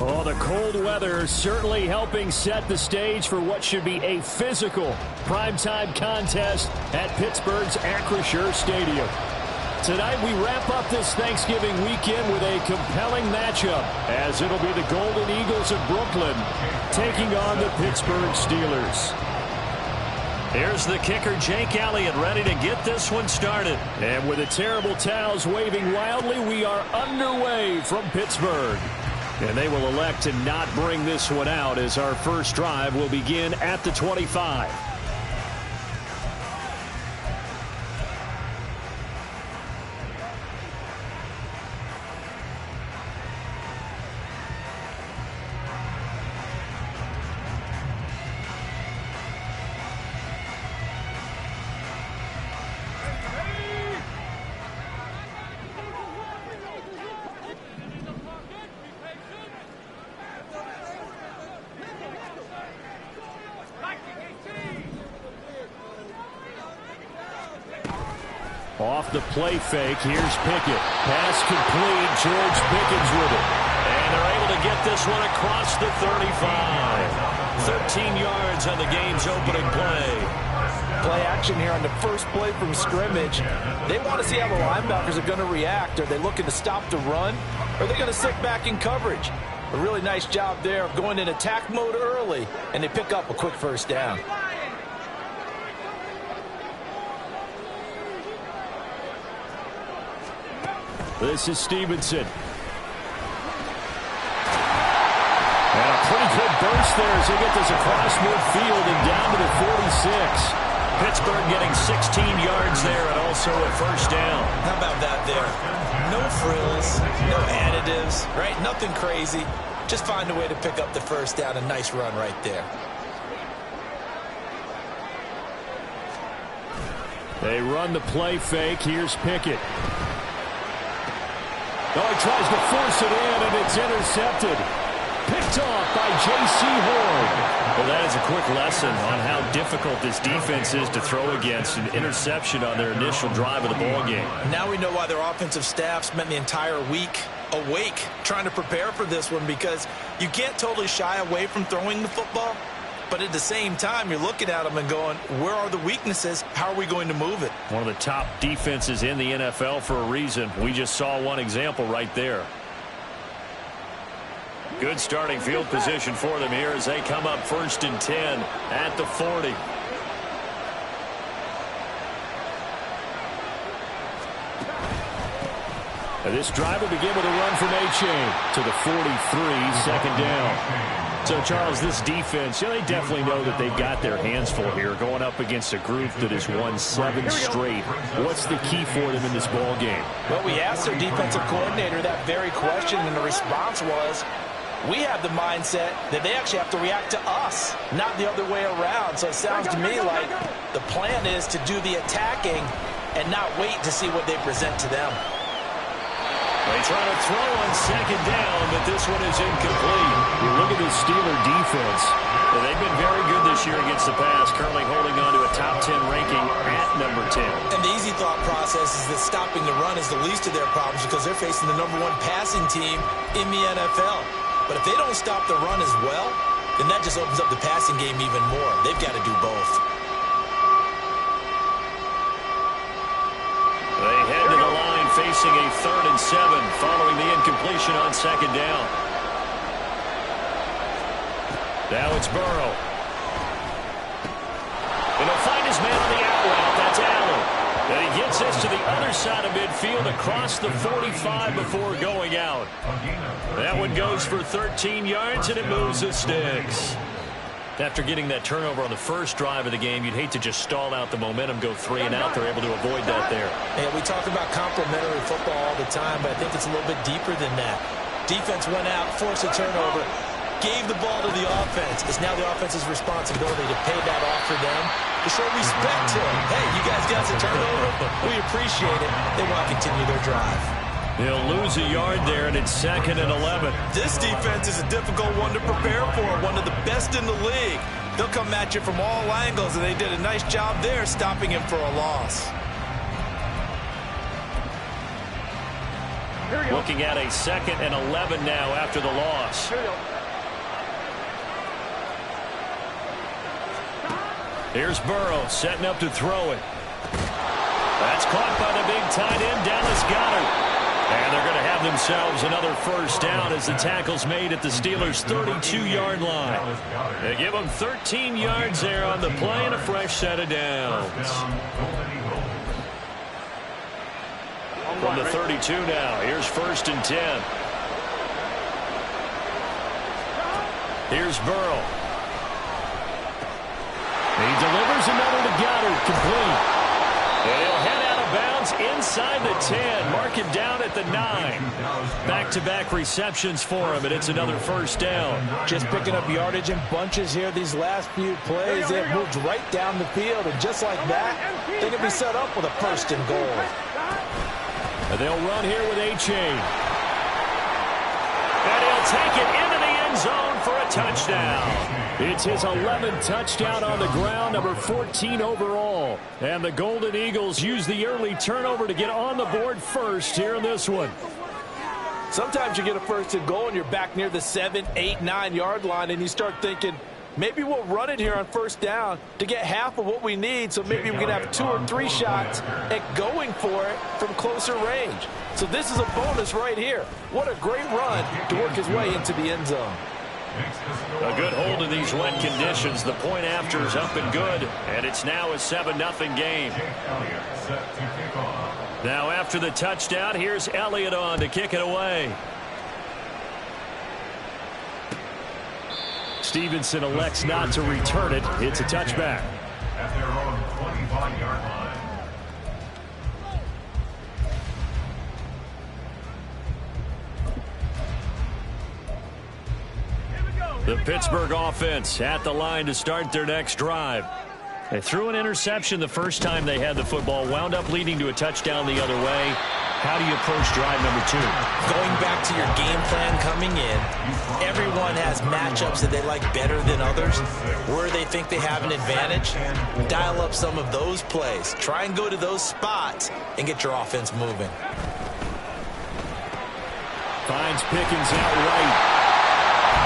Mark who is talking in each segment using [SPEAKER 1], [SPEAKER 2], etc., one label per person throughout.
[SPEAKER 1] Oh, the cold weather certainly helping set the stage for what should be a physical primetime contest at Pittsburgh's Acrisure Stadium. Tonight we wrap up this Thanksgiving weekend with a compelling matchup, as it'll be the Golden Eagles of Brooklyn taking on the Pittsburgh Steelers. Here's the kicker, Jake Elliott, ready to get this one started. And with the terrible towels waving wildly, we are underway from Pittsburgh. And they will elect to not bring this one out, as our first drive will begin at the 25. Off the play fake, here's Pickett. Pass complete, George Pickens with it. And they're able to get this one across the 35. 13 yards on the game's opening play.
[SPEAKER 2] Play action here on the first play from scrimmage. They want to see how the linebackers are going to react. Are they looking to stop the run? Or are they going to sit back in coverage? A really nice job there of going in attack mode early, and they pick up a quick first down.
[SPEAKER 1] This is Stevenson. And a pretty good burst there as they get this across midfield and down to the 46. Pittsburgh getting 16 yards there and also a first down.
[SPEAKER 2] How about that there? No frills, no additives, right? Nothing crazy. Just find a way to pick up the first down. A nice run right there.
[SPEAKER 1] They run the play fake. Here's Pickett. Oh, he tries to force it in, and it's intercepted. Picked off by J.C. Horn. Well, that is a quick lesson on how difficult this defense is to throw against. An interception on their initial drive of the ballgame.
[SPEAKER 2] Now we know why their offensive staff spent the entire week awake trying to prepare for this one, because you can't totally shy away from throwing the football. But at the same time, you're looking at them and going, where are the weaknesses? How are we going to move it?
[SPEAKER 1] One of the top defenses in the NFL for a reason. We just saw one example right there. Good starting field position for them here as they come up 1st and 10 at the 40. And this drive will begin with a run from A-Chain to the 43, second down. So, Charles, this defense, they definitely know that they've got their hands full here going up against a group that has won 7 straight. What's the key for them in this ball game?
[SPEAKER 2] Well, we asked their defensive coordinator that very question, and the response was, we have the mindset that they actually have to react to us, not the other way around. So it sounds to me like the plan is to do the attacking and not wait to see what they present to them.
[SPEAKER 1] They try to throw on second down, but this one is incomplete. You look at this Steeler defense. They've been very good this year against the pass, currently holding on to a top 10 ranking at number 10.
[SPEAKER 2] And the easy thought process is that stopping the run is the least of their problems because they're facing the #1 passing team in the NFL. But if they don't stop the run as well, then that just opens up the passing game even more. They've got to do both.
[SPEAKER 1] They head to the line facing a 3rd and 7 following the incompletion on second down. Now it's Burrow. And he'll find his man on the out route. That's Allen. And he gets this to the other side of midfield across the 45 before going out. That one goes for 13 yards, and it moves the sticks. After getting that turnover on the first drive of the game, you'd hate to just stall out the momentum, go 3 and out. They're able to avoid that there.
[SPEAKER 2] Yeah, we talk about complementary football all the time, but I think it's a little bit deeper than that. Defense went out, forced a turnover, gave the ball to the offense. It's now the offense's responsibility to pay that off for them, to show respect to them. Hey, you guys got a turnover? We appreciate it. They want to continue their drive.
[SPEAKER 1] He'll lose a yard there, and it's 2nd and 11.
[SPEAKER 2] This defense is a difficult one to prepare for, one of the best in the league. They'll come at you from all angles, and they did a nice job there stopping him for a loss.
[SPEAKER 1] Looking at a 2nd and 11 now after the loss. Here's Burrow setting up to throw it. That's caught by the big tight end, Dallas Goedert. And they're going to have themselves another first down as the tackle's made at the Steelers' 32-yard line. They give them 13 yards there on the play and a fresh set of downs. From the 32 now, here's 1st and 10. Here's Burrow. He delivers another to Goedert, complete. And he'll head out of bounds inside the 10. Mark it down at the 9. Back-to-back receptions for him, and it's another first down.
[SPEAKER 2] Just picking up yardage in bunches here these last few plays. They've moved right down the field, and just like that, they can be set up with a 1st and goal.
[SPEAKER 1] And they'll run here with A-Chain. And he'll take it into the end zone for a touchdown. It's his 11th touchdown on the ground, number 14 overall. And the Golden Eagles use the early turnover to get on the board first here in this one.
[SPEAKER 2] Sometimes you get a 1st and goal and you're back near the 7, 8, 9-yard line, and you start thinking, maybe we'll run it here on 1st down to get half of what we need, so maybe we can have 2 or 3 shots at going for it from closer range. So this is a bonus right here. What a great run to work his way into the end zone.
[SPEAKER 1] A good hold in these wet conditions. The point after is up and good, and it's now a 7-0 game. Now after the touchdown, here's Elliott on to kick it away. Stevenson elects not to return it. It's a touchback.
[SPEAKER 3] At their own 25-yard line.
[SPEAKER 1] The Pittsburgh offense at the line to start their next drive. They threw an interception the first time they had the football, wound up leading to a touchdown the other way. How do you approach drive number 2?
[SPEAKER 2] Going back to your game plan coming in, everyone has matchups that they like better than others. Where they think they have an advantage, dial up some of those plays. Try and go to those spots and get your offense moving.
[SPEAKER 1] Finds Pickens out right.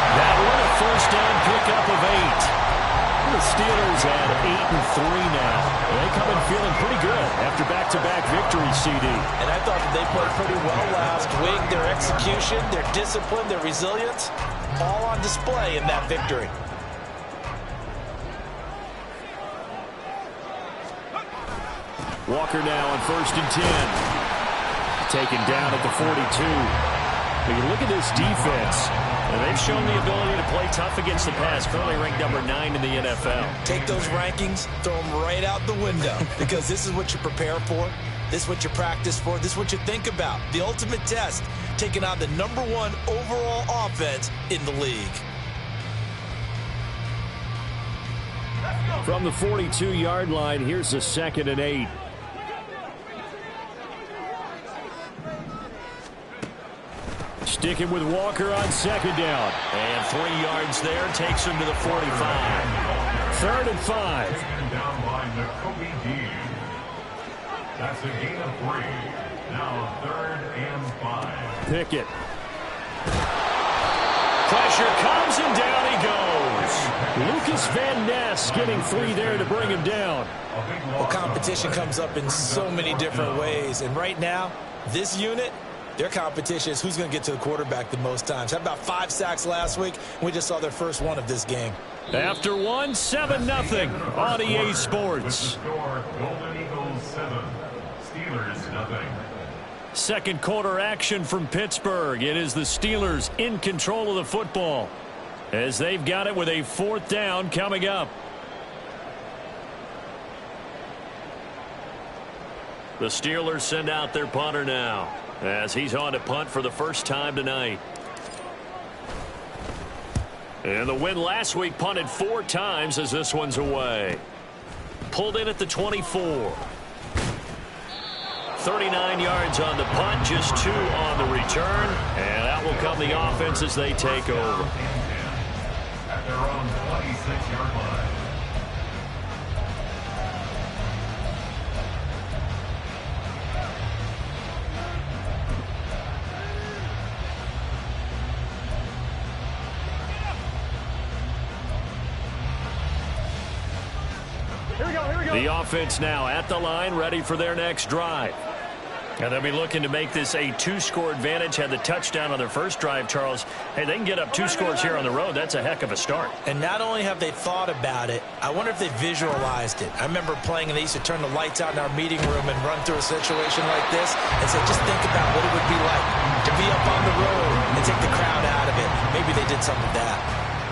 [SPEAKER 1] That one a first down pickup of 8. The Steelers at 8-3 now. They come in feeling pretty good after back-to-back victories, CD.
[SPEAKER 2] And I thought that they played pretty well last week. Their execution, their discipline, their resilience, all on display in that victory.
[SPEAKER 1] Walker now on 1st and 10. Taken down at the 42. But you look at this defense, and they've shown the ability to play tough against the pass, currently ranked number 9 in the NFL.
[SPEAKER 2] Take those rankings, throw them right out the window, because this is what you prepare for, this is what you practice for, this is what you think about. The ultimate test, taking on the number 1 overall offense in the league.
[SPEAKER 1] From the 42-yard line, here's the 2nd and 8. Sticking with Walker on 2nd down. And 3 yards there takes him to the 45. 3rd and 5.
[SPEAKER 3] Taken down by Nakobe Dean. That's a gain of 3. Now 3rd and 5.
[SPEAKER 1] Pickett. Pressure comes and down he goes. Lucas Van Ness getting 3 there to bring him down.
[SPEAKER 2] Well, competition comes up in so many different ways. And right now, this unit, their competition is who's going to get to the quarterback the most times. How about 5 sacks last week? We just saw their first one of this game.
[SPEAKER 1] After 1, 7-0 on EA Sports.
[SPEAKER 3] Golden Eagles 7, Steelers nothing.
[SPEAKER 1] Second quarter action from Pittsburgh. It is the Steelers in control of the football as they've got it with a 4th down coming up. The Steelers send out their punter now as he's on to punt for the first time tonight. And the win last week punted 4 times as this one's away. Pulled in at the 24. 39 yards on the punt, just 2 on the return. And out will come the offense as they take over.
[SPEAKER 3] At their own 26-yard line.
[SPEAKER 1] The offense now at the line, ready for their next drive. And they'll be looking to make this a 2-score advantage. Had the touchdown on their first drive, Charles. Hey, they can get up 2 scores here on the road. That's a heck of a start.
[SPEAKER 2] And not only have they thought about it, I wonder if they visualized it. I remember playing, and they used to turn the lights out in our meeting room and run through a situation like this and say, just think about what it would be like to be up on the road and take the crowd out of it. Maybe they did something with that.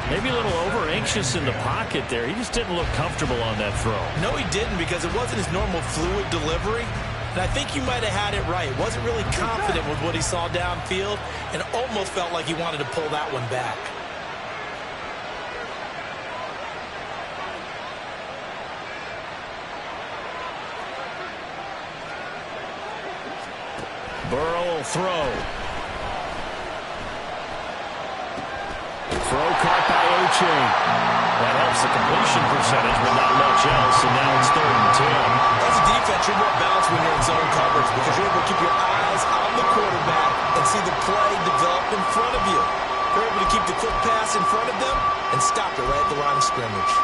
[SPEAKER 1] Maybe a little over-anxious in the pocket there. He just didn't look comfortable on that throw.
[SPEAKER 2] No, he didn't, because it wasn't his normal fluid delivery. And I think you might have had it right. Wasn't really confident with what he saw downfield and almost felt like he wanted to pull that one back.
[SPEAKER 1] Burrow will throw. Throw caught by O'Chain. That helps the completion percentage, but not much else, and now it's 3rd and 10.
[SPEAKER 2] As a defense, you're more balanced when you're in zone coverage because you're able to keep your eyes on the quarterback and see the play develop in front of you. You're able to keep the quick pass in front of them and stop it right at the line of scrimmage.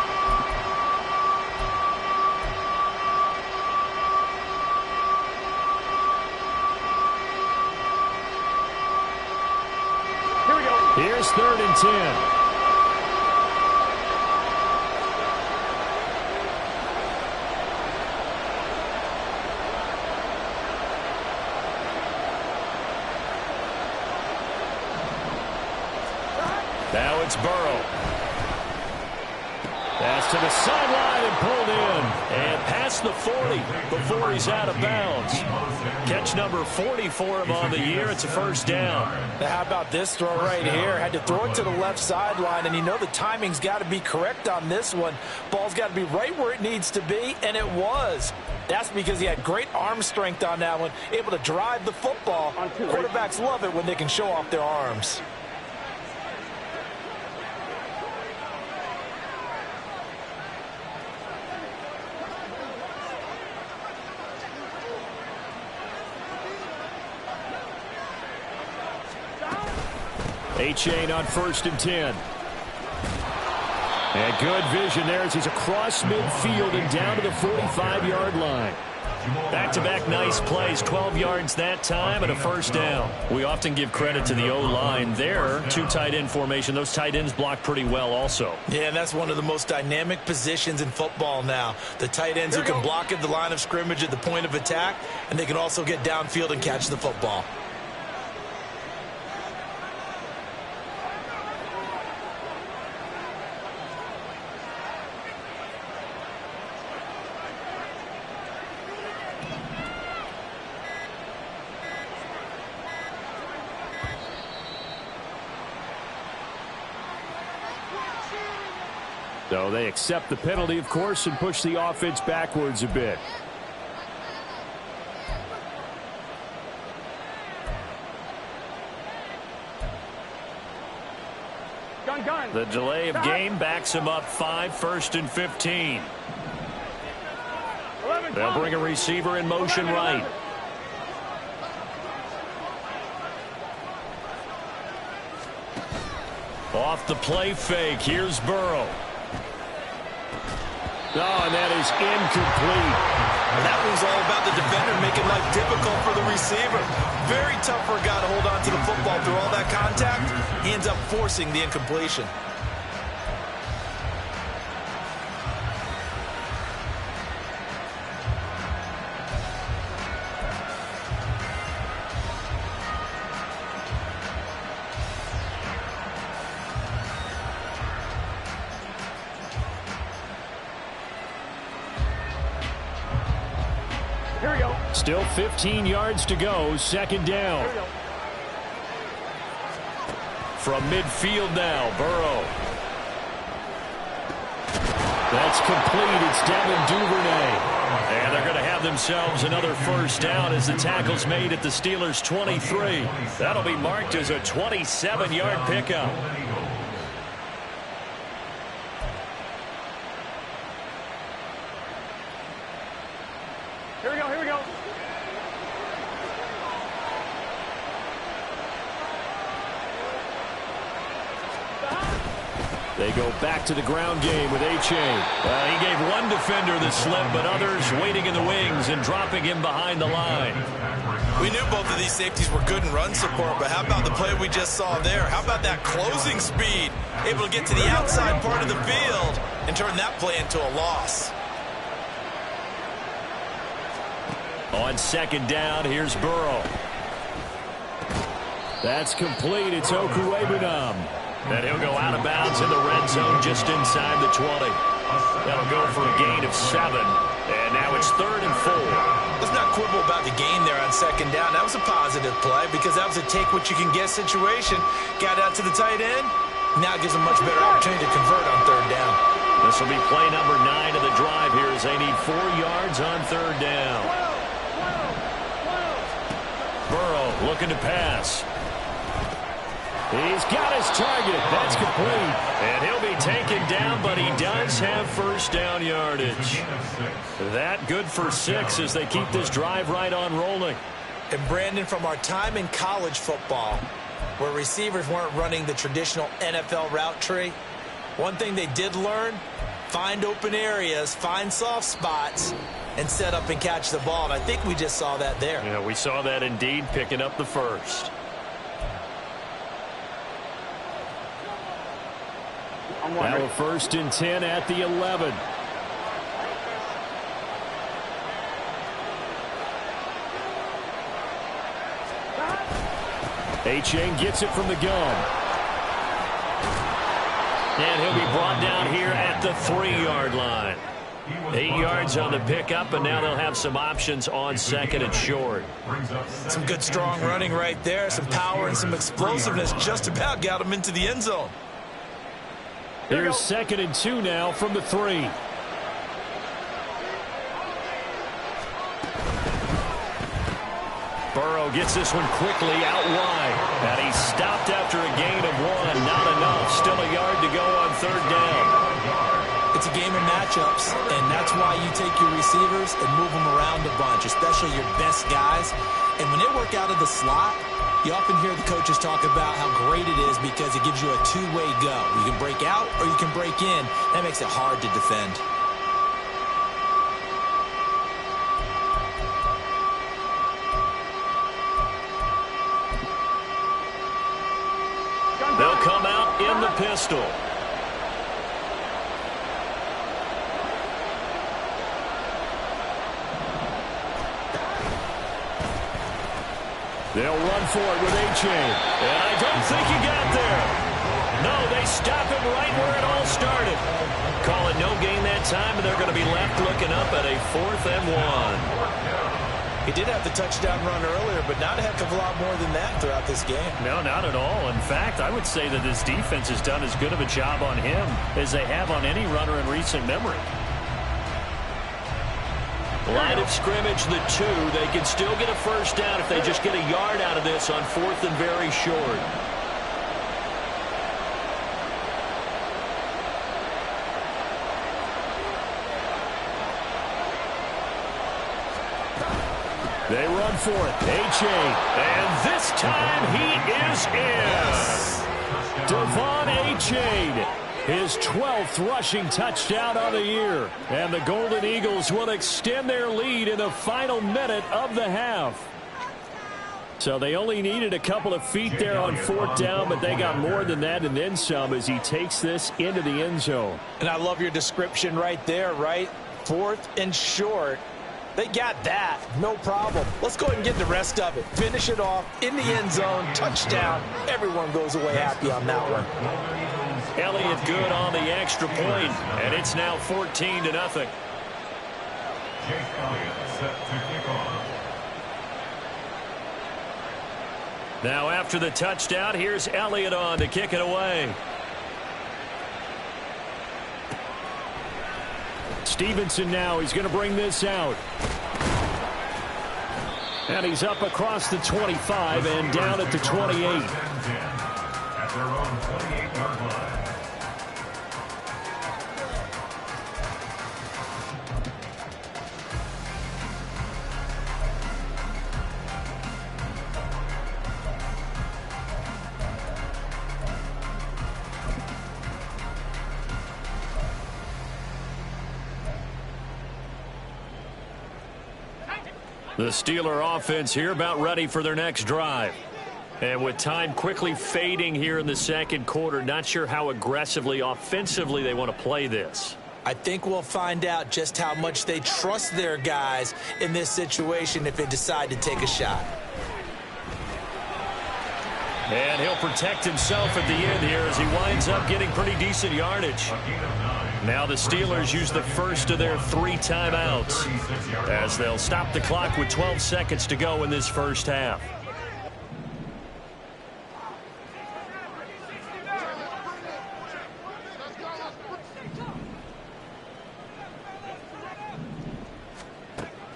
[SPEAKER 1] Here's 3rd and 10. Now it's Burrow. Pass to the sideline and pulled in. And past the 40 before he's out of bounds. Catch number 40 for him on the year. It's a 1st down.
[SPEAKER 2] Now, how about this throw right here? Had to throw it to the left sideline, and you know the timing's got to be correct on this one. Ball's got to be right where it needs to be, and it was. That's because he had great arm strength on that one, able to drive the football. Quarterbacks love it when they can show off their arms.
[SPEAKER 1] A-Chain on 1st and 10. And good vision there as he's across midfield and down to the 45-yard line. Back-to-back nice plays, 12 yards that time and a 1st down. We often give credit to the O-line there. 2 tight end formation. Those tight ends block pretty well also.
[SPEAKER 2] Yeah, and that's one of the most dynamic positions in football now. The tight ends who can block at the line of scrimmage at the point of attack, and they can also get downfield and catch the football.
[SPEAKER 1] So they accept the penalty, of course, and push the offense backwards a bit. The delay of game backs him up 5, 1st and 15. They'll bring a receiver in motion right. Off the play fake, here's Burrow. Oh, and that is incomplete.
[SPEAKER 2] That was all about the defender making life difficult for the receiver. Very tough for a guy to hold on to the football through all that contact. He ends up forcing the incompletion.
[SPEAKER 1] Still 15 yards to go, 2nd down. From midfield now, Burrow. That's complete. It's Devin Duvernay. And they're going to have themselves another first down as the tackle's made at the Steelers' 23. That'll be marked as a 27-yard pickup.
[SPEAKER 4] Here we go, here we go.
[SPEAKER 1] They go back to the ground game with A-Chain. He gave one defender the slip, but others waiting in the wings and dropping him behind the line.
[SPEAKER 2] We knew both of these safeties were good in run support, but how about the play we just saw there? How about that closing speed? Able to get to the outside part of the field and turn that play into a loss.
[SPEAKER 1] On second down, here's Burrow. That's complete. It's Okuwebunam. And he'll go out of bounds in the red zone just inside the 20. That'll go for a gain of 7. And now it's 3rd and 4.
[SPEAKER 2] Let's not quibble about the gain there on second down. That was a positive play because that was a take-what-you-can-get situation. Got out to the tight end. Now it gives them much better opportunity to convert on 3rd down.
[SPEAKER 1] This will be play number 9 of the drive here as they need 4 yards on 3rd down. Burrow looking to pass. He's got his target. That's complete. And he'll be taken down, but he does have first down yardage. That good for 6 as they keep this drive right on rolling.
[SPEAKER 2] And Brandon, from our time in college football, where receivers weren't running the traditional NFL route tree, one thing they did learn, find open areas, find soft spots, and set up and catch the ball. And I think we just saw that there.
[SPEAKER 1] Yeah, we saw that indeed, picking up the first. Now a 1st and 10 at the 11. A-Chain gets it from the gun. And he'll be brought down here at the 3-yard line. 8 yards on the pickup, and now they'll have some options on 2nd and short.
[SPEAKER 2] Some good strong running right there. Some power and some explosiveness just about got him into the end zone.
[SPEAKER 1] Here's 2nd and 2 now from the 3. Burrow gets this one quickly out wide. And he's stopped after a gain of 1. Not enough. Still a yard to go on 3rd down.
[SPEAKER 2] It's a game of matchups, and that's why you take your receivers and move them around a bunch, especially your best guys. And when they work out of the slot, you often hear the coaches talk about how great it is because it gives you a two-way go. You can break out or you can break in. That makes it hard to defend.
[SPEAKER 1] They'll come out in the pistol. They'll run for it with A-Chain. And I don't think he got there. No, they stop him right where it all started. Call it no gain that time, and they're going to be left looking up at a 4th and 1.
[SPEAKER 2] He did have the touchdown run earlier, but not a heck of a lot more than that throughout this game.
[SPEAKER 1] No, not at all. In fact, I would say that this defense has done as good of a job on him as they have on any runner in recent memory. Line of scrimmage, the 2. They can still get a first down if they just get a yard out of this on 4th and very short. They run for it. A-Chain. And this time he is in. Devon A-Chain. His 12th rushing touchdown on the year. And the Golden Eagles will extend their lead in the final minute of the half. So they only needed a couple of feet there on 4th down, but they got more than that and then some as he takes this into the end zone.
[SPEAKER 2] And I love your description right there, right? 4th and short. They got that. No problem. Let's go ahead and get the rest of it. Finish it off in the end zone. Touchdown. Everyone goes away happy on that one.
[SPEAKER 1] Elliott good on the extra point, and it's now 14-0.
[SPEAKER 3] Chase Elliott set to kick off.
[SPEAKER 1] Now after the touchdown, here's Elliott on to kick it away. Stevenson now. He's going to bring this out. And he's up across the 25 and down at the 28.
[SPEAKER 3] At their own 28-yard line.
[SPEAKER 1] The Steeler offense here about ready for their next drive. And with time quickly fading here in the second quarter, not sure how aggressively, offensively they want to play this.
[SPEAKER 2] I think we'll find out just how much they trust their guys in this situation if they decide to take a shot.
[SPEAKER 1] And he'll protect himself at the end here as he winds up getting pretty decent yardage. Now the Steelers use the first of their 3 timeouts as they'll stop the clock with 12 seconds to go in this first half.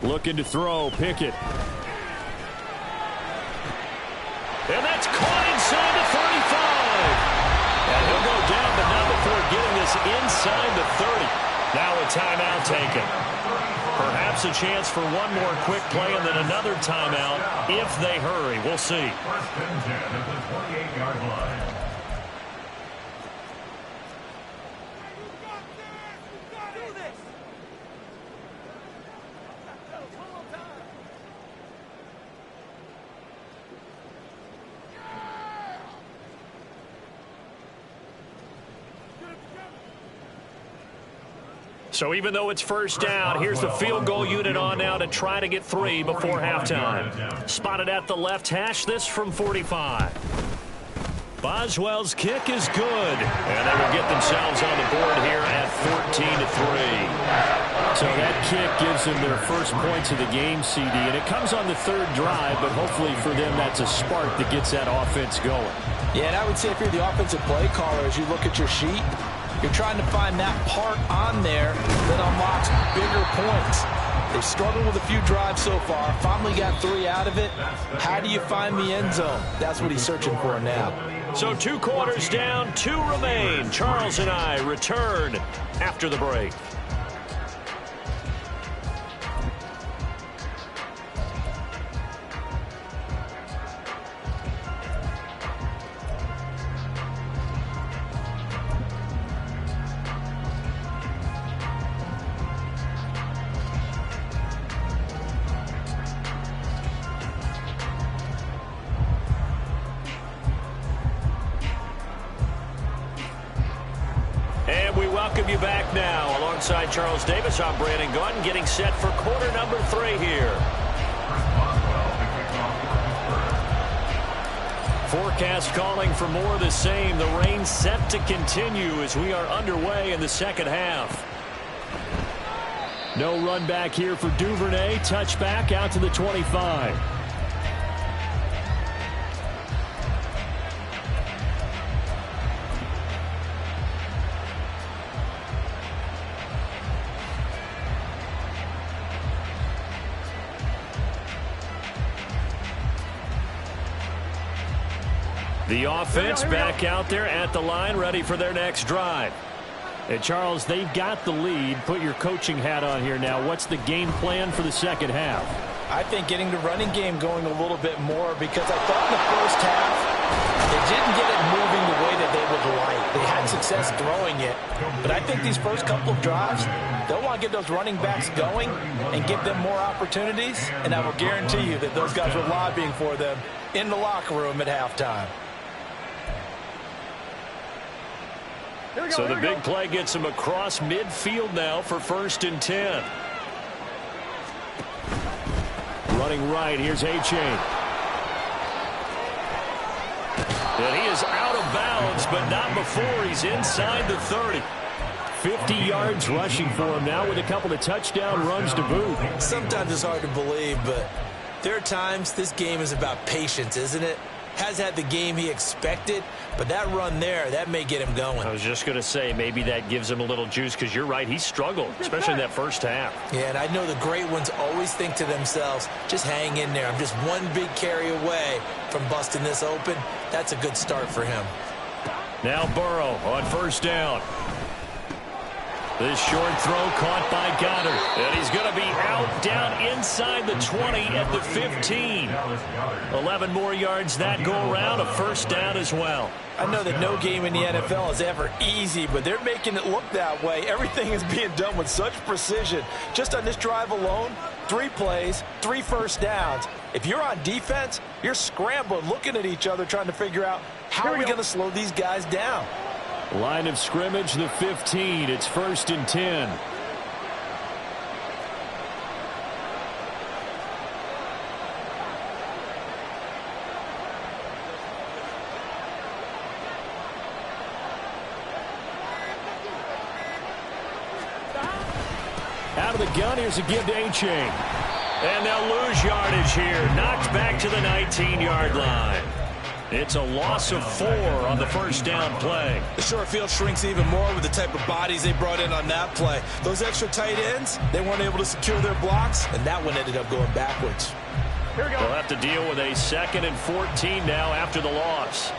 [SPEAKER 1] Looking to throw, Pickett. And that's caught inside the 35. And he'll go down, but not before getting this inside the 30. Now a timeout taken. Perhaps a chance for one more quick play and then another timeout if they hurry. We'll see.
[SPEAKER 3] First and 10 at the 28-yard line.
[SPEAKER 1] So even though it's first down, here's the field goal unit on now to try to get 3 before halftime. Spotted at the left hash, this from 45. Boswell's kick is good. And they will get themselves on the board here at 14-3. So that kick gives them their first points of the game, CD. And it comes on the 3rd drive, but hopefully for them that's a spark that gets that offense going.
[SPEAKER 2] Yeah, and I would say if you're the offensive play caller, as you look at your sheet, you're trying to find that part on there that unlocks bigger points. They've struggled with a few drives so far. Finally got 3 out of it. How do you find the end zone? That's what he's searching for now.
[SPEAKER 1] So 2 quarters down, 2 remain. Charles and I return after the break. Welcome you back now. Alongside Charles Davis, I'm Brandon Gunn, getting set for quarter number 3 here. Forecast calling for more of the same. The rain set to continue as we are underway in the second half. No run back here for Duvernay. Touchback out to the 25. The offense back out there at the line, ready for their next drive. And Charles, they've got the lead. Put your coaching hat on here now. What's the game plan for the second half?
[SPEAKER 2] I think getting the running game going a little bit more, because I thought in the first half they didn't get it moving the way that they would like. They had success throwing it. But I think these first couple of drives, they'll want to get those running backs going and give them more opportunities. And I will guarantee you that those guys were lobbying for them in the locker room at halftime.
[SPEAKER 1] So the big play gets him across midfield now for 1st and 10. Running right, here's A-Chain. And he is out of bounds, but not before he's inside the 30. 50 yards rushing for him now with a couple of touchdown runs to boot.
[SPEAKER 2] Sometimes it's hard to believe, but there are times this game is about patience, isn't it? has had the game he expected, but that run there, that may get him going.
[SPEAKER 1] I was just going to say, maybe that gives him a little juice, because you're right, he struggled, especially in that first half.
[SPEAKER 2] Yeah, and I know the great ones always think to themselves, just hang in there. I'm just one big carry away from busting this open. That's a good start for him.
[SPEAKER 1] Now Burrow on first down. This short throw caught by Goddard. And he's going to be out down inside the 20 at the 15. 11 more yards that go around, a first down as well.
[SPEAKER 2] I know that no game in the NFL is ever easy, but they're making it look that way. Everything is being done with such precision. Just on this drive alone, 3 plays, 3 first downs. If you're on defense, you're scrambling, looking at each other, trying to figure out how are we going to slow these guys down.
[SPEAKER 1] Line of scrimmage, the 15. It's 1st and 10. Out of the gun, here's a give to A-Chain. And they'll lose yardage here. Knocked back to the 19-yard line. It's a loss of 4 on the first down play.
[SPEAKER 2] The short field shrinks even more with the type of bodies they brought in on that play. Those extra tight ends, they weren't able to secure their blocks, and that one ended up going backwards.
[SPEAKER 1] Here we go. They'll have to deal with a 2nd and 14 now after the loss.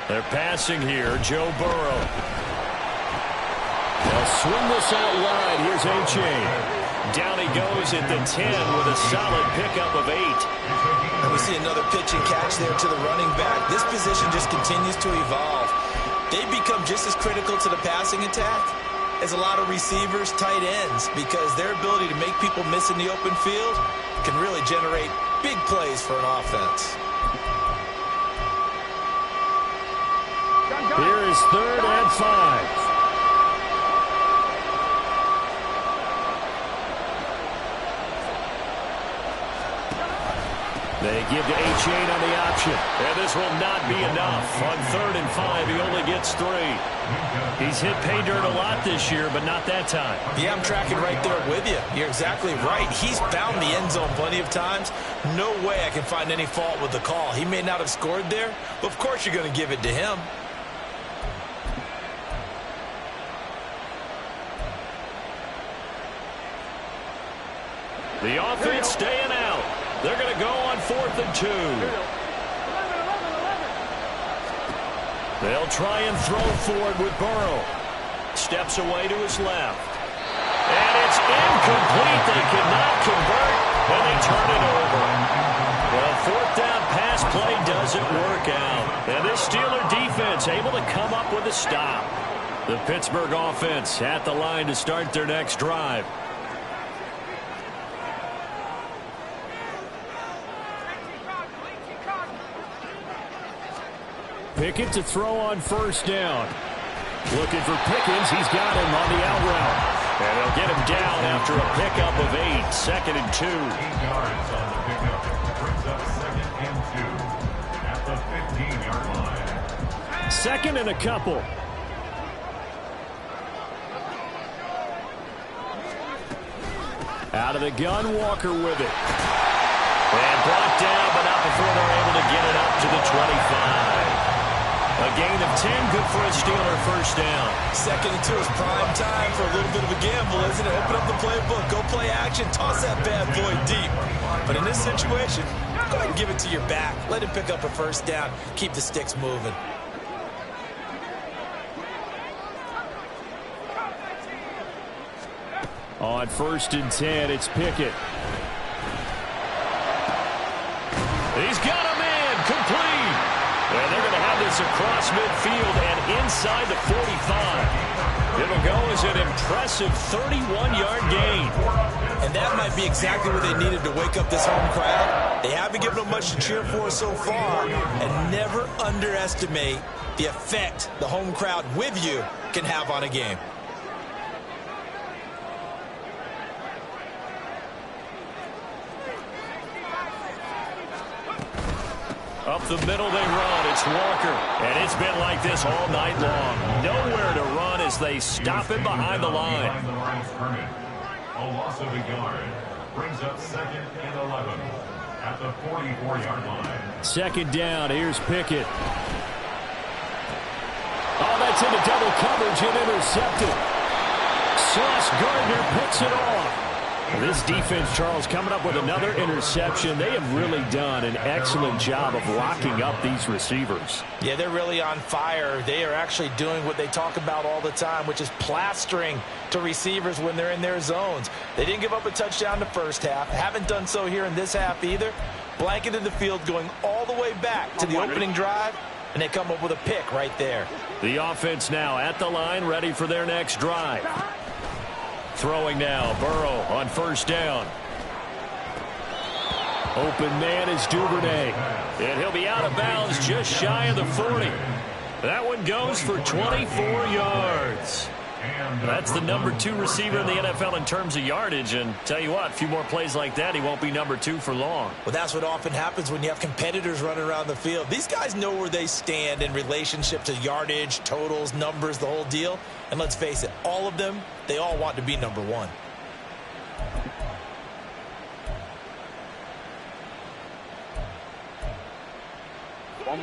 [SPEAKER 1] They're passing here, Joe Burrow. They'll swing this out wide. Here's A-Chain. Down he goes at the 10 with a solid pickup of 8.
[SPEAKER 2] And we see another pitch and catch there to the running back. This position just continues to evolve. They become just as critical to the passing attack as a lot of receivers, tight ends, because their ability to make people miss in the open field can really generate big plays for an offense.
[SPEAKER 1] Here is 3rd and 5. They give to A-Chain on the option. And this will not be enough. On 3rd and 5, he only gets 3. He's hit pay dirt a lot this year, but not that time.
[SPEAKER 2] Yeah, I'm tracking right there with you. You're exactly right. He's found the end zone plenty of times. No way I can find any fault with the call. He may not have scored there, but of course you're going to give it to him.
[SPEAKER 1] The offense staying out. They're going to go on 4th and 2. They'll try and throw forward with Burrow. Steps away to his left. And it's incomplete. They cannot convert, and they turn it over. Well, 4th down pass play doesn't work out. And this Steeler defense able to come up with a stop. The Pittsburgh offense at the line to start their next drive. Pickett to throw on first down. Looking for Pickens. He's got him on the out route. And they'll get him down after a pickup of 8. 2nd and 2.
[SPEAKER 3] 8 yards on the pickup. Brings up 2nd and 2 at the 15-yard line.
[SPEAKER 1] 2nd and a couple. Out of the gun, Walker with it. And brought down, but not before they're able to get it up to the 25. A gain of 10, good for a Steeler first down.
[SPEAKER 2] 2nd and 2 is prime time for a little bit of a gamble, isn't it? Open up the playbook, go play action, toss that bad boy deep. But in this situation, go ahead and give it to your back. Let him pick up a first down. Keep the sticks moving.
[SPEAKER 1] On 1st and 10, it's Pickett. He's got a man complete. And they're going to have this across midfield and inside the 45. It'll go as an impressive 31-yard gain.
[SPEAKER 2] And that might be exactly what they needed to wake up this home crowd. They haven't given them much to cheer for so far. And never underestimate the effect the home crowd with you can have on a game.
[SPEAKER 1] Up the middle they run. It's Walker. And it's been like this all night long. Nowhere to run as they stop him behind the line.
[SPEAKER 3] A loss of a yard brings up 2nd and 11 at the 44-yard line.
[SPEAKER 1] Second down. Here's Pickett. Oh, that's into double coverage and intercepted. Sauce Gardner picks it off. This defense, Charles, coming up with another interception. They have really done an excellent job of locking up these receivers.
[SPEAKER 2] Yeah, they're really on fire. They are actually doing what they talk about all the time, which is plastering to receivers when they're in their zones. They didn't give up a touchdown the first half. Haven't done so here in this half either. Blanketed the field going all the way back to the opening drive, and they come up with a pick right there.
[SPEAKER 1] The offense now at the line, ready for their next drive. Throwing now, Burrow on first down. Open man is Duvernay. And he'll be out of bounds just shy of the 40. That one goes for 24 yards. That's the number 2 receiver in the NFL in terms of yardage. And tell you what, a few more plays like that, he won't be number 2 for long.
[SPEAKER 2] Well, that's what often happens when you have competitors running around the field. These guys know where they stand in relationship to yardage, totals, numbers, the whole deal. And let's face it, all of them, they all want to be number 1.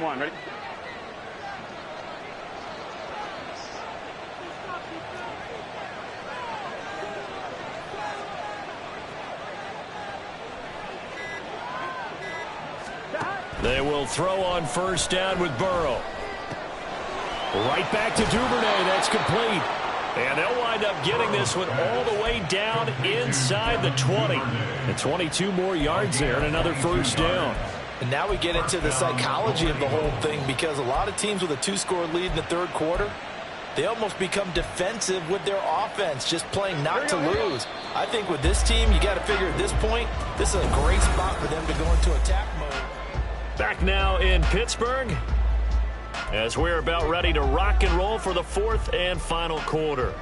[SPEAKER 4] One, ready?
[SPEAKER 1] They will throw on first down with Burrow. Right back to Duvernay. That's complete. And they'll wind up getting this one all the way down inside the 20. And 22 more yards there and another first down.
[SPEAKER 2] And now we get into the psychology of the whole thing, because a lot of teams with a 2-score lead in the third quarter, they almost become defensive with their offense, just playing not to lose. I think with this team, you got to figure at this point, this is a great spot for them to go into attack mode.
[SPEAKER 1] Back now in Pittsburgh, as we're about ready to rock and roll for the fourth and final quarter.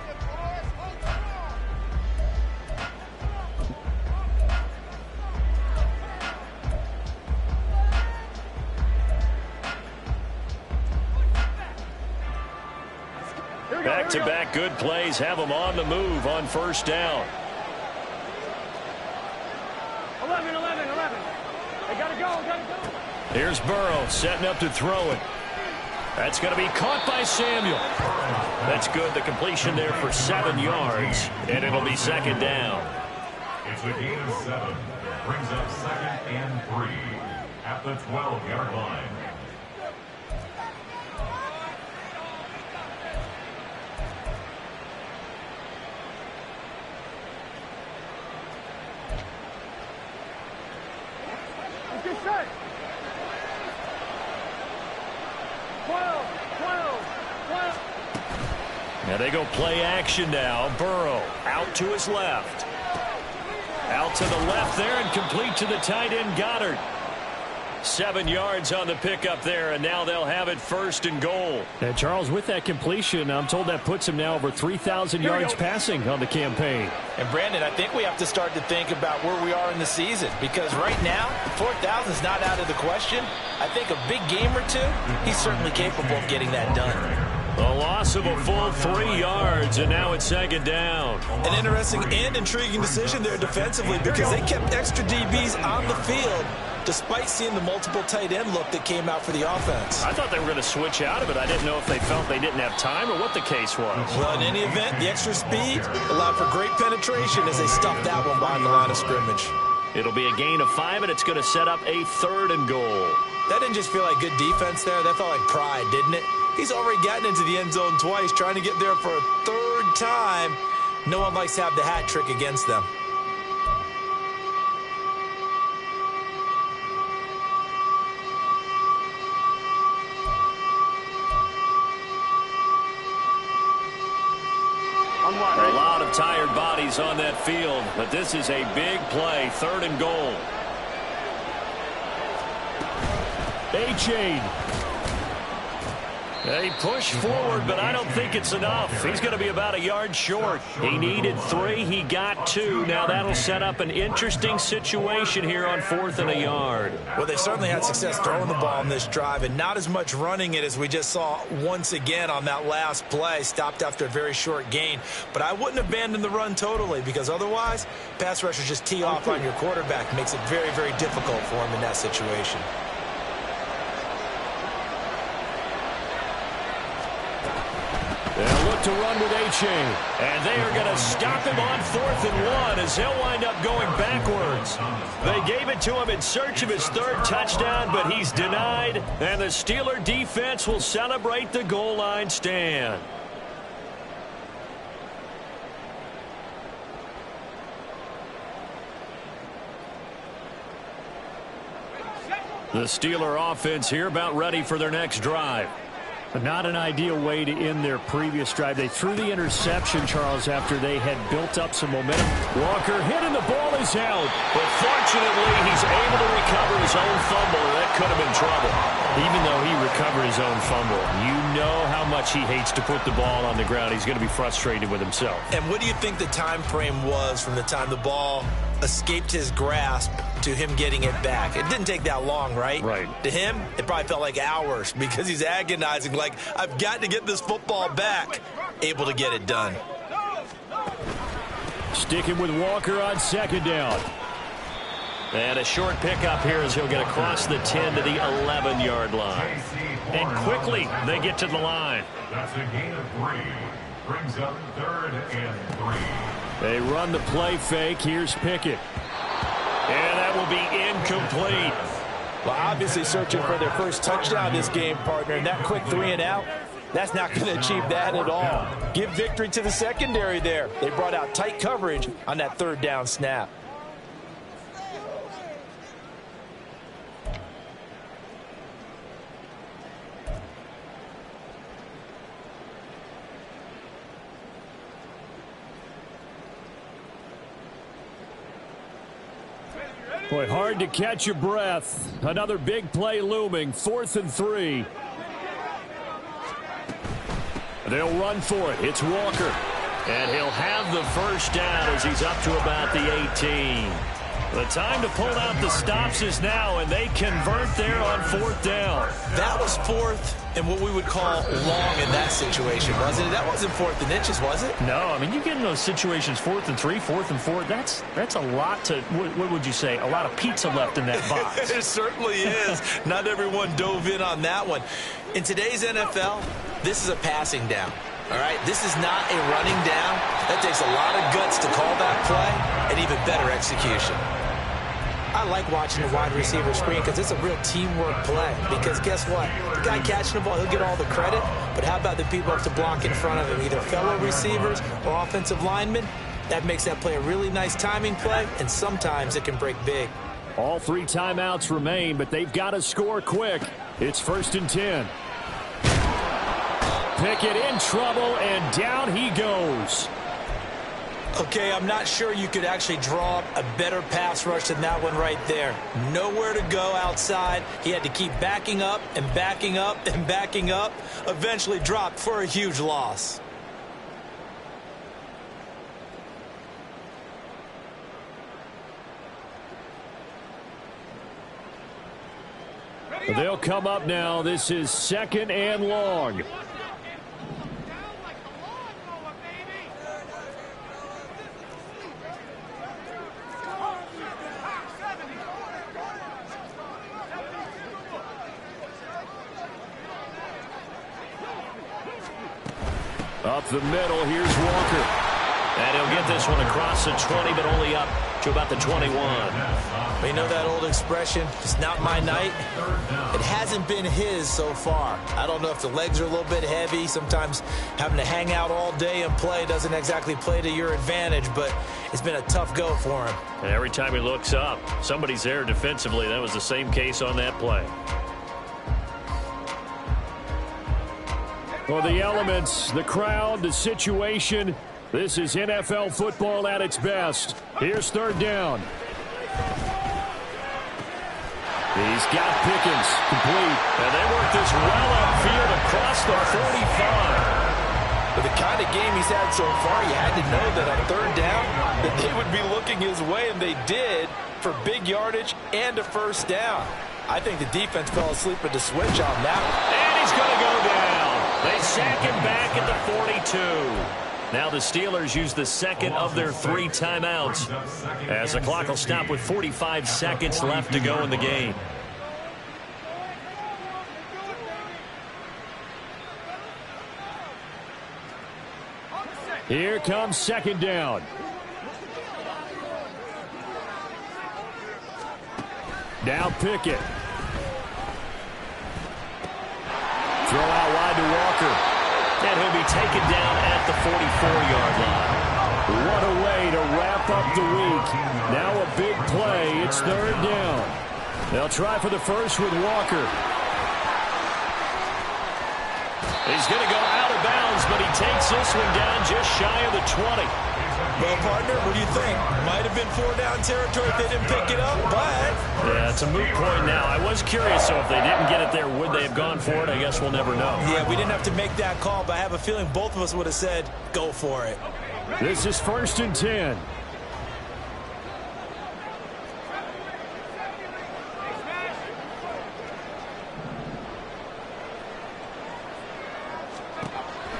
[SPEAKER 1] Back-to-back good plays have them on the move on first down.
[SPEAKER 4] 11. They gotta go.
[SPEAKER 1] Here's Burrow setting up to throw it. That's going to be caught by Samuel. That's good. The completion there for 7 yards, and it'll be second down.
[SPEAKER 3] It's a gain of 7. Brings up second and 3 at the 12-yard line.
[SPEAKER 1] Now they go play action now. Burrow out to his left. Out to the left there and complete to the tight end Goddard. 7 yards on the pickup there, and now they'll have it first and goal. And Charles, with that completion, I'm told that puts him now over 3,000 yards passing on the campaign.
[SPEAKER 2] And Brandon, I think we have to start to think about where we are in the season, because right now, 4,000 is not out of the question. I think a big game or two, he's certainly capable of getting that done.
[SPEAKER 1] The loss of a full 3 yards, and now it's second down.
[SPEAKER 2] An interesting and intriguing decision there defensively, because they kept extra DBs on the field despite seeing the multiple tight end look that came out for the offense.
[SPEAKER 1] I thought they were going to switch out of it. I didn't know if they felt they didn't have time or what the case was.
[SPEAKER 2] Well, in any event, the extra speed allowed for great penetration as they stuffed that one behind the line of scrimmage.
[SPEAKER 1] It'll be a gain of 5, and it's going to set up a third and goal.
[SPEAKER 2] That didn't just feel like good defense there. That felt like pride, didn't it? He's already gotten into the end zone twice, trying to get there for a third time. No one likes to have the hat trick against them.
[SPEAKER 1] A lot of tired bodies on that field, but this is a big play, third and goal. They push forward, but I don't think it's enough. He's going to be about a yard short. He needed 3. He got 2. Now that'll set up an interesting situation here on 4th and a yard.
[SPEAKER 2] Well, they certainly had success throwing the ball on this drive and not as much running it as we just saw once again on that last play. Stopped after a very short gain. But I wouldn't abandon the run totally, because otherwise, pass rushers just tee off on your quarterback. Makes it very, very difficult for him in that situation.
[SPEAKER 1] They'll look to run with A-Chain. And they are going to stop him on 4th and 1 as he'll wind up going backwards. They gave it to him in search of his 3rd touchdown, but he's denied. And the Steeler defense will celebrate the goal line stand. The Steeler offense here about ready for their next drive. Not an ideal way to end their previous drive. They threw the interception, Charles, after they had built up some momentum. Walker hit and the ball is out. But fortunately, he's able to recover his own fumble, and that could have been trouble. Even though he recovered his own fumble, you know how much he hates to put the ball on the ground. He's going to be frustrated with himself.
[SPEAKER 2] And what do you think the time frame was from the time the ball escaped his grasp to him getting it back? It didn't take that long, right?
[SPEAKER 1] Right.
[SPEAKER 2] To him, it probably felt like hours because he's agonizing, like, I've got to get this football back. Able to get it done.
[SPEAKER 1] Sticking with Walker on 2nd down. And a short pickup here as he'll get across the 10 to the 11-yard line. And quickly, they get to the line.
[SPEAKER 3] That's a gain of 3. Brings up 3rd and 3.
[SPEAKER 1] They run the play fake. Here's Pickett. And that will be incomplete.
[SPEAKER 2] Well, obviously searching for their first touchdown this game, partner. And that quick 3 and out, that's not going to achieve that at all. Give victory to the secondary there. They brought out tight coverage on that 3rd down snap.
[SPEAKER 1] Boy, hard to catch your breath. Another big play looming. 4th and 3. They'll run for it. It's Walker. And he'll have the first down as he's up to about the 18. The time to pull out the stops is now, and they convert there on 4th down. That was 4th and what we would call long in that situation, wasn't it? That wasn't 4th and inches, was it? No, I mean, you get in those situations, 4th and 3, 4th and 4, that's a lot to, what would you say, a lot of pizza left in that box.
[SPEAKER 2] It certainly is. Not everyone dove in on that one. In today's NFL, this is a passing down. All right, this is not a running down. That takes a lot of guts to call that play and even better execution. I like watching the wide receiver screen because it's a real teamwork play. Because guess what? The guy catching the ball, he'll get all the credit. But how about the people up to block in front of him, either fellow receivers or offensive linemen? That makes that play a really nice timing play, and sometimes it can break big.
[SPEAKER 1] All 3 timeouts remain, but they've got to score quick. It's 1st and 10. Pickett in trouble, and down he goes.
[SPEAKER 2] Okay, I'm not sure you could actually draw up a better pass rush than that one right there. Nowhere to go outside. He had to keep backing up and backing up and backing up. Eventually dropped for a huge loss.
[SPEAKER 1] They'll come up now. This is 2nd and long. Up the middle, here's Walker. And he'll get this one across the 20, but only up to about the 21.
[SPEAKER 2] You know that old expression, it's not my night? It hasn't been his so far. I don't know if the legs are a little bit heavy. Sometimes having to hang out all day and play doesn't exactly play to your advantage, but it's been a tough go for him.
[SPEAKER 1] And every time he looks up, somebody's there defensively. That was the same case on that play. For the elements, the crowd, the situation, this is NFL football at its best. Here's 3rd down. He's got Pickens complete. And they work this well upfield across the 45.
[SPEAKER 2] With the kind of game he's had so far, you had to know that on third down that they would be looking his way, and they did, for big yardage and a first down. I think the defense fell asleep at the switch on that one.
[SPEAKER 1] And he's going to go down. They sack him back at the 42. Now the Steelers use the second of their 3 timeouts as the clock will stop with 45 seconds left to go in the game. Here comes second down. Now Pickett. Throw out wide to Walker. And he'll be taken down at the 44-yard line. What a way to wrap up the week. Now a big play. It's third down. They'll try for the first with Walker. He's going to go out of bounds, but he takes this one down just shy of the 20.
[SPEAKER 2] Well, partner, what do you think? Might have been 4-down territory if they didn't pick it up, but...
[SPEAKER 1] Yeah, it's a moot point now. I was curious, so if they didn't get it there, would they have gone for it? I guess we'll never know.
[SPEAKER 2] Yeah, we didn't have to make that call, but I have a feeling both of us would have said, go for it.
[SPEAKER 1] This is 1st and 10.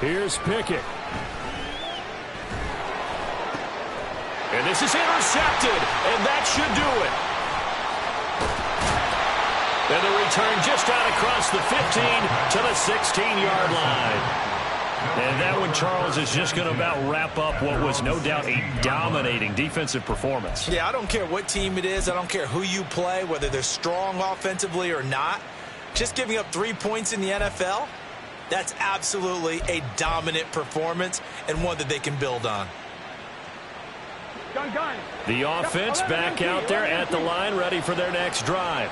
[SPEAKER 1] Here's Pickett. And this is intercepted, and that should do it. And the return just out across the 15 to the 16-yard line. And that one, Charles, is just going to about wrap up what was no doubt a dominating defensive performance.
[SPEAKER 2] Yeah, I don't care what team it is. I don't care who you play, whether they're strong offensively or not. Just giving up 3 points in the NFL, that's absolutely a dominant performance and one that they can build on.
[SPEAKER 1] The offense back out there at the line, ready for their next drive.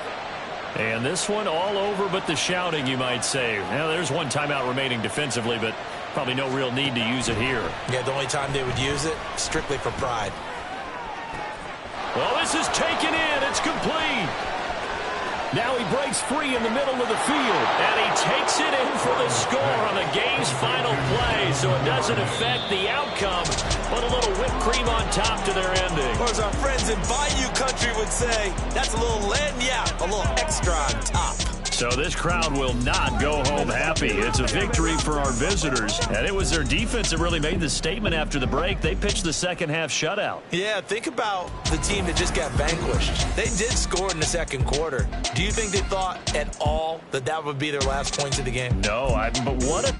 [SPEAKER 1] And this one all over but the shouting, you might say. Now, there's one timeout remaining defensively, but probably no real need to use it here.
[SPEAKER 2] Yeah, the only time they would use it, strictly for pride.
[SPEAKER 1] Well, this is taken in. It's complete. Now he breaks free in the middle of the field, and he takes it in for the score on the game's final play, so it doesn't affect the outcome, but a little whipped cream on top to their ending.
[SPEAKER 2] Or as our friends in Bayou Country would say, that's a little lagniappe, a little extra on top.
[SPEAKER 1] So this crowd will not go home happy. It's a victory for our visitors, and it was their defense that really made the statement after the break. They pitched the second-half shutout.
[SPEAKER 2] Yeah, think about the team that just got vanquished. They did score in the second quarter. Do you think they thought at all that that would be their last points of the game?
[SPEAKER 1] No, but what a